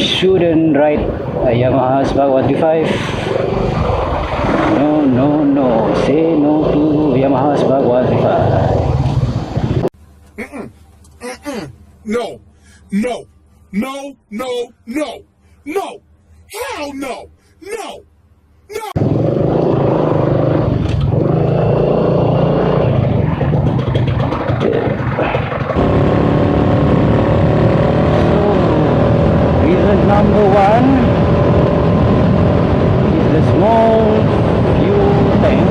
shouldn't ride a Yamaha Spark 135. No, no, no. Say no to Yamaha Spark 135. No, no, no, no, no, no, hell no, no, no. Reason number one is the small fuel tank,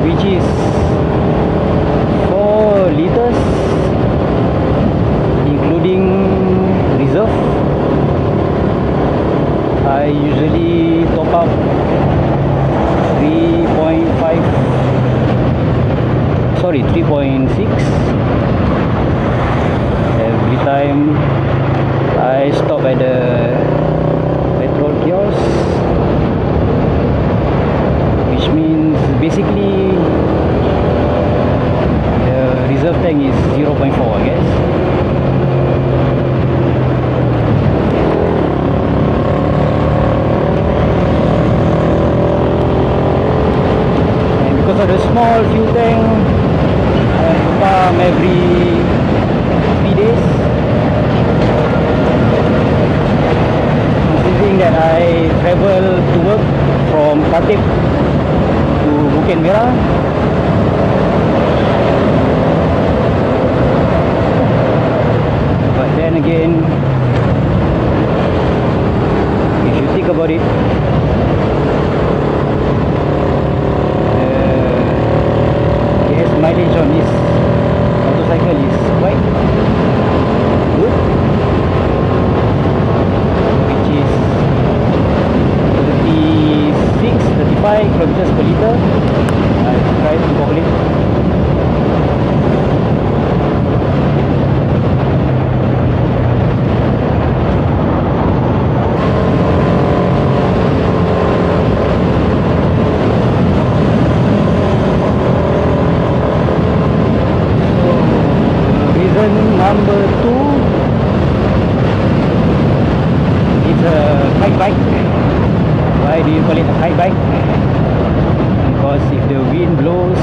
which is 4 liters, including reserve. I usually top up 3.6 every time I stop at the petrol kiosk, which means basically the reserve tank is 0.4, I guess. And because of the small fuel tank, I have to pump every 3 days. Considering that I travel to work from Khatib to Bukit Merah, but then again, if you think about it, the gas mileage on this motorcycle is quite good, which is 35 kilometers per liter. I tried to calculate. Reason number two is a kite bike. Why do you call it a kite bike? Because if the wind blows,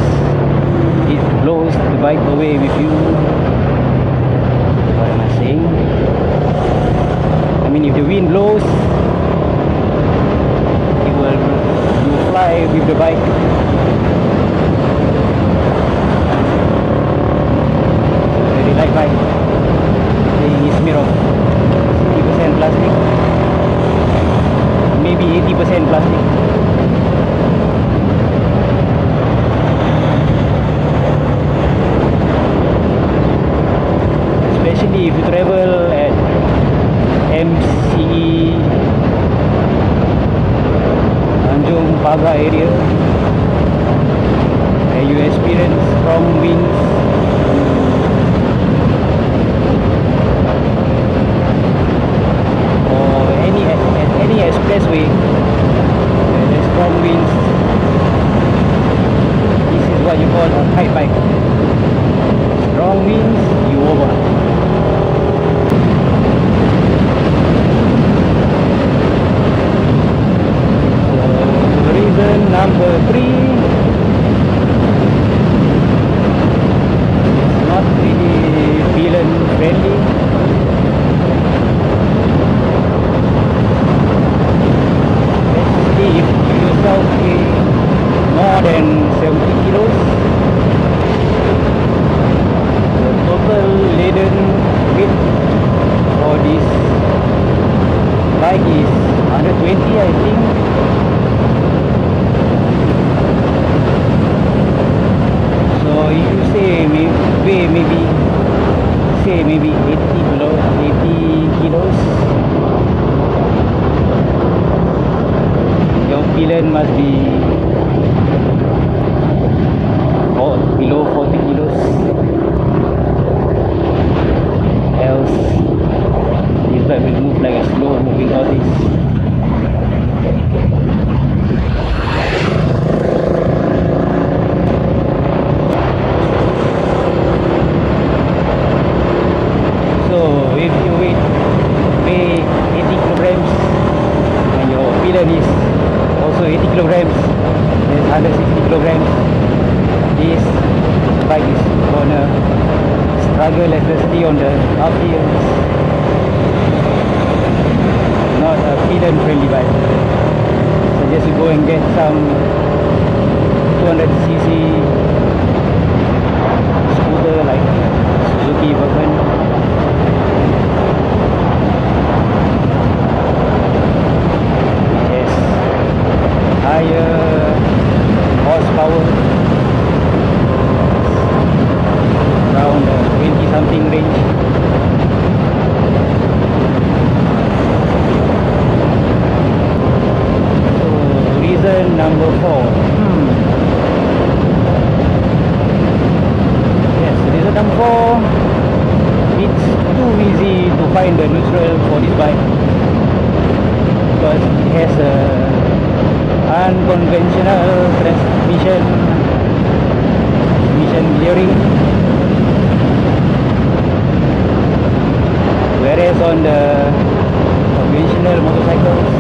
it blows the bike away with you. What am I saying? I mean, if the wind blows, you will fly with the bike. Very light bike. Saying it's made of 60% plastic, maybe 80% plastic. Especially if you travel at MCE Tanjung Pagar area, where you experience strong winds, or any expressway where there's strong winds. This is what you call a kite bike. Strong winds, you over. So reason number three, it's not really villain friendly. Basically, if you yourself weigh more than 70 kilos, the total laden weight for this bike is 120, I think. So you say maybe 80 kilos, your pillion must be below 40 kilos, else this bike will move like a slow moving tortoise. So if you weigh Dylan is also 80 kilograms. There's 160 kilograms. This bike is gonna struggle especially on the uphills. Not a pedal friendly bike. Suggest you go and get some 200cc scooter like Suzuki Verken. Yes, higher horsepower, around 20 something range. So reason number 4. Yes, reason number 4, it's too easy to find the neutral for this bike because it has a unconventional transmission gearing, whereas on the conventional motorcycles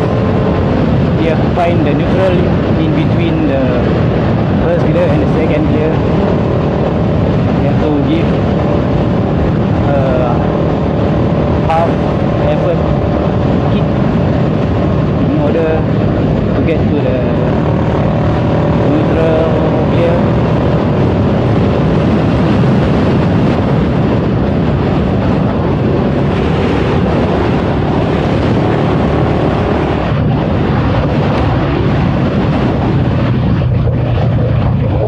you have to find the neutral in between the first gear and the second gear. You have to give half effort kick in order to get to the neutral gear.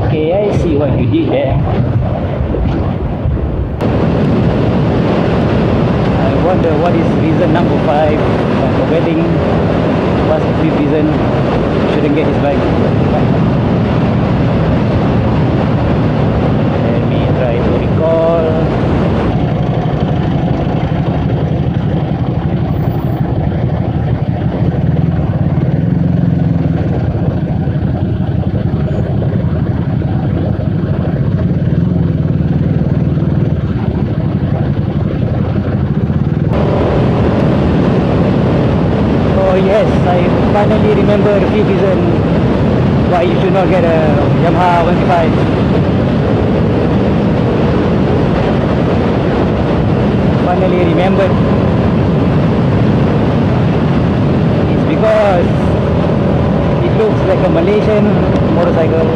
Okay, I see what you did there. I wonder what is reason number 5 at the wedding. What's the 5th reason you shouldn't get this bike? Let me try to recall. Yes, I finally remember the 5th reason why you should not get a Yamaha 125. Finally remembered. It's because it looks like a Malaysian motorcycle.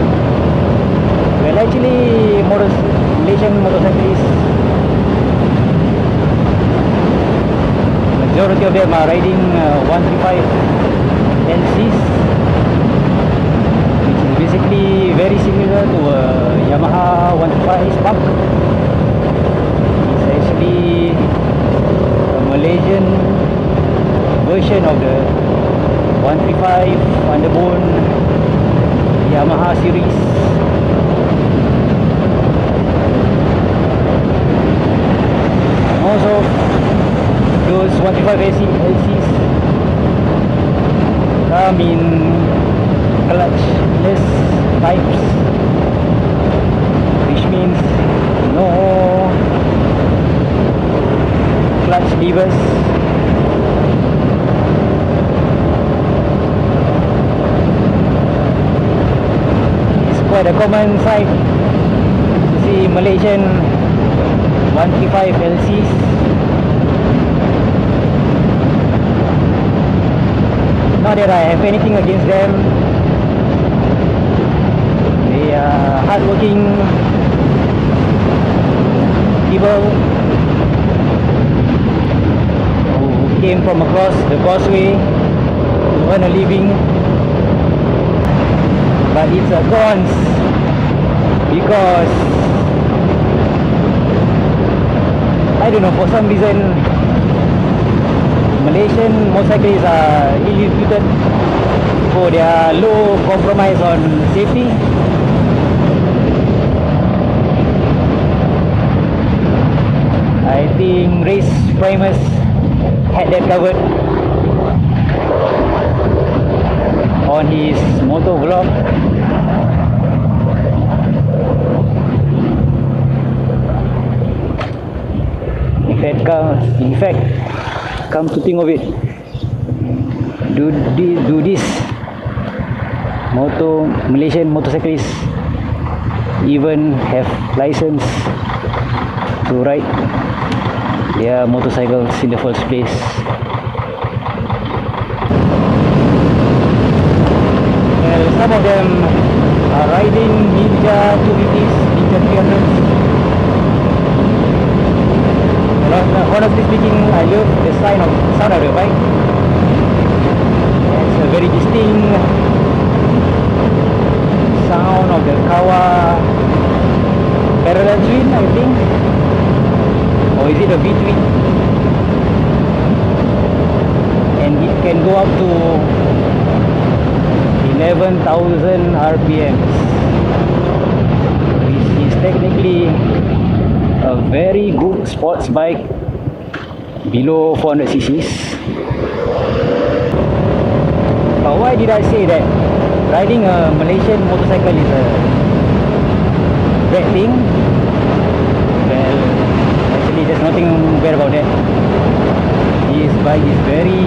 Well, actually, Malaysian motorcyclists, majority of them are riding 135 LCs, which is basically very similar to a Yamaha 125 Spark. It's actually a Malaysian version of the 135 Underbone Yamaha series. Also, those 125 LCs come in clutchless types, which means no clutch levers. It's quite a common sight to see Malaysian 135 LCs. Not that I have anything against them. They are hardworking people who came from across the causeway to earn a living. But it's a cons because I don't know, for some reason Malaysian motorcyclists are ill reputed for their low compromise on safety. I think Race Primus had that covered on his moto vlog. In fact, come to think of it, do this. Malaysian motorcyclists even have license to ride their motorcycles in the first place. Well, some of them are riding Ninja 250s, Ninja 300s. Well, honestly speaking, I love the sound of the bike. It's a very distinct sound of the Kawa parallel twin, I think, or is it a V-twin? And it can go up to 11,000 RPMs, which is technically a very good sports bike below 400 cc's. But why did I say that riding a Malaysian motorcycle is a bad thing? Well, actually there's nothing bad about that. This bike is very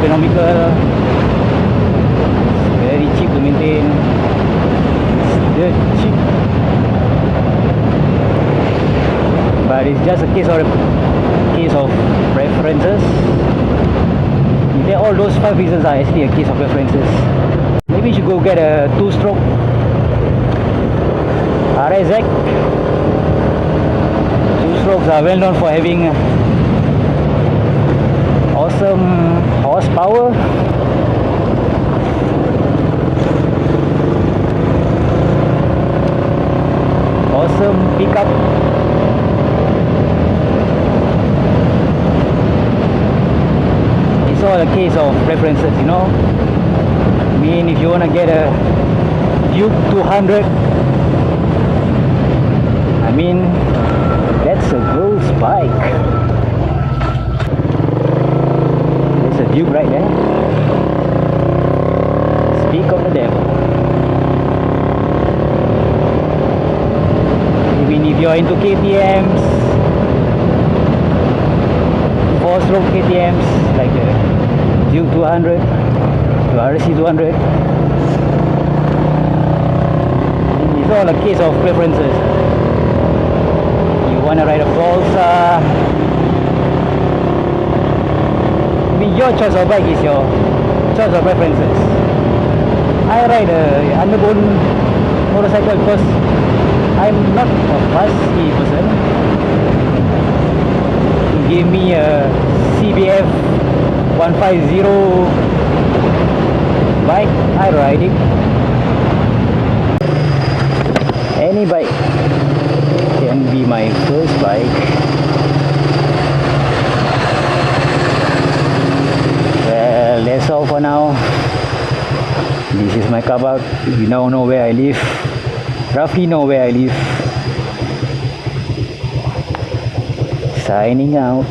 economical, it's very cheap to maintain, it's dirt cheap. But it's just a case of preferences. All those 5 reasons are actually a case of preferences. Maybe you should go get a 2-stroke RSX. 2-strokes are well known for having awesome horsepower, awesome pickup, it's all a case of preferences, you know. I mean, if you want to get a Duke 200, I mean, that's a girl's bike. There's a Duke right there. Speak of the devil. Even if you're into KTMs, 4-stroke KTMs like the Duke 200, the RC 200, it's all a case of preferences. You want to ride a Volsa, I mean, your choice of bike is your choice of preferences. I ride a underbone motorcycle because I'm not a fussy person. Give me a CBF 150 bike, I ride it. Any bike can be my first bike. Well, that's all for now. This is my car park. You now know where I live, roughly know where I live. Signing out.